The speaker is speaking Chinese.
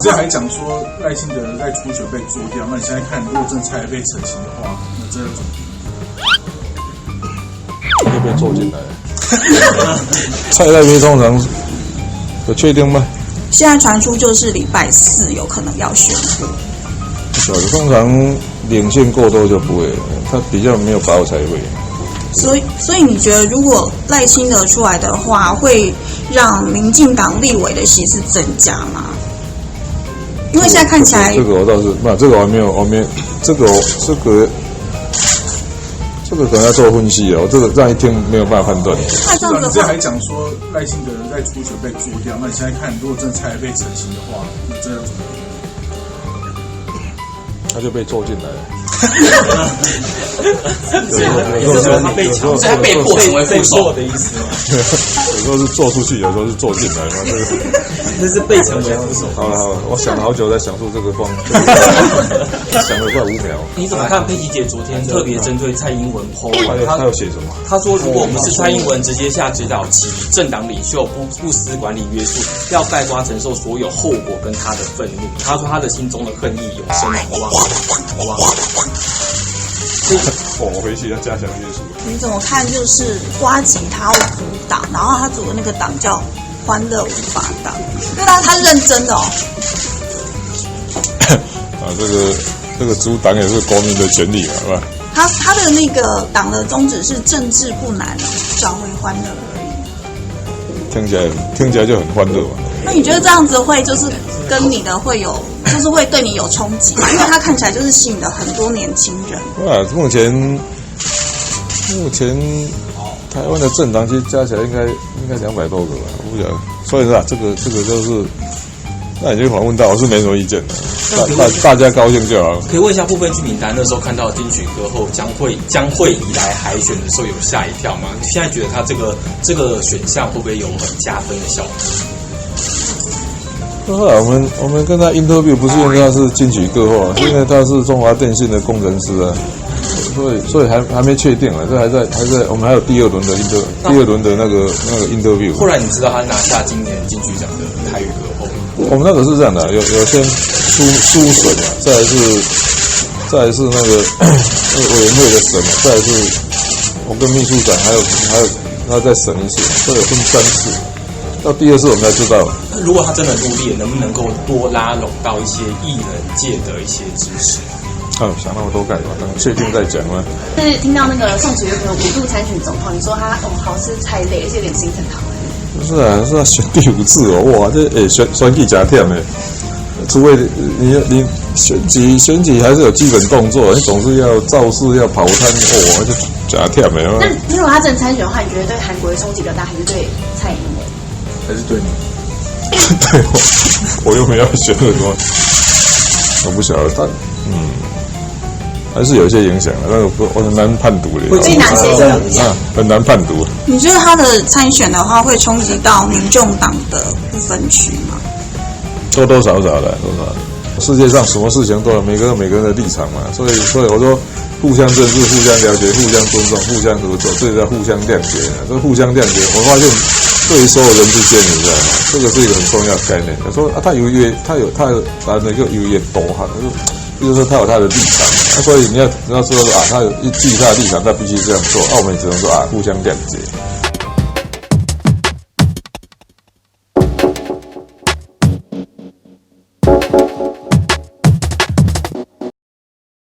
之前还讲说赖清德在初选被做掉，那你现在看，如果真的蔡被成型的话，那这怎么？就被做进来了。蔡赖配通常有确定吗？现在传出就是礼拜4有可能要宣布。通常领先过多就不会了，他比较没有把握才会。所以你觉得，如果赖清德出来的话，会让民进党立委的席次增加吗？因为现在看起来，这个我倒是，这个我没有，这个可能要做分析啊，我这个这样一听没有办法判断。那这样子的话，之前还讲说赖清德在初选被做掉，那你现在看，如果真的蔡被成型的话，那这怎么？他就被做进来了。有时候他被强制被迫成为副手的意思吗？有时候是做出去，有时候是做进来嘛。这个那是被成为副手。好了，我想了好久在想出这个方，想了快5秒。你怎么看佩琪姐昨天特别针对蔡英文 po 他要写什么？他说如果我们是蔡英文直接下指导棋，政党领袖不施管理约束，要概括承受所有后果跟他的愤怒。他说他的心中的恨意永生难忘。我回去要加强约束。你怎么看？就是呱吉他要组党，然后他组的那个党叫欢乐无法党，因为他认真的哦。这个组党也是国民的权利嘛，是吧？他的那个党的宗旨是政治不难，找回欢乐而已。听起来就很欢乐嘛。那你觉得这样子会就是跟你的会有，就是会对你有冲击吗？因为他看起来就是吸引了很多年轻人。目前台湾的政党其实加起来应该200多个吧，我不晓得。所以是这个就是，那已经访问到，我是没什么意见的，大家高兴就好了。可以问一下部分居民，那时候看到金曲歌后将会以来海选的时候有吓一跳吗？现在觉得他这个选项会不会有很加分的效果？后来我们跟他 interview 不是因为他是金曲歌后，是因为他是中华电信的工程师啊，所以还没确定啊，这还在我们还有第二轮的那个 interview。后来你知道他拿下今年金曲奖的台语歌后，我们那个是这样的，有先初审嘛，再来是那个委员会的审嘛，再来是我跟秘书长还有再审一次，这有分3次。到第2次我们才知道。如果他真的入列，能不能够多拉拢到一些艺人界的一些支持？想那么多干嘛？等确定再讲嘛。就是听到那个宋楚瑜可能5度参选总统，你说他好是太累，而且有点心疼他。不是啊，是要选第5次哦，哇，这选举加忝的。除非你选举还是有基本动作，你总是要造势要跑摊，就加忝的。那如果他真的参选的话，你觉得对韩国的冲击比较大，还是对蔡英文？还是对你？对我又没有选什么，我不晓得，但还是有一些影响的，那个我很难判读的。对哪些影响？很难判读。你觉得他的参选的话，会冲击到民众党的不分区吗？多多少少的，世界上什么事情都有每个人的立场嘛，所以我说互相认识、互相了解、互相尊重、互相合作，这叫互相谅解。这互相谅解，我发现对于所有人之间，你知道吗？这个是一个很重要的概念。他说他有他的一个优越多哈，就是说他有他的立场，所以你要说他有基于他的立场，他必须这样做。我们只能说互相谅解。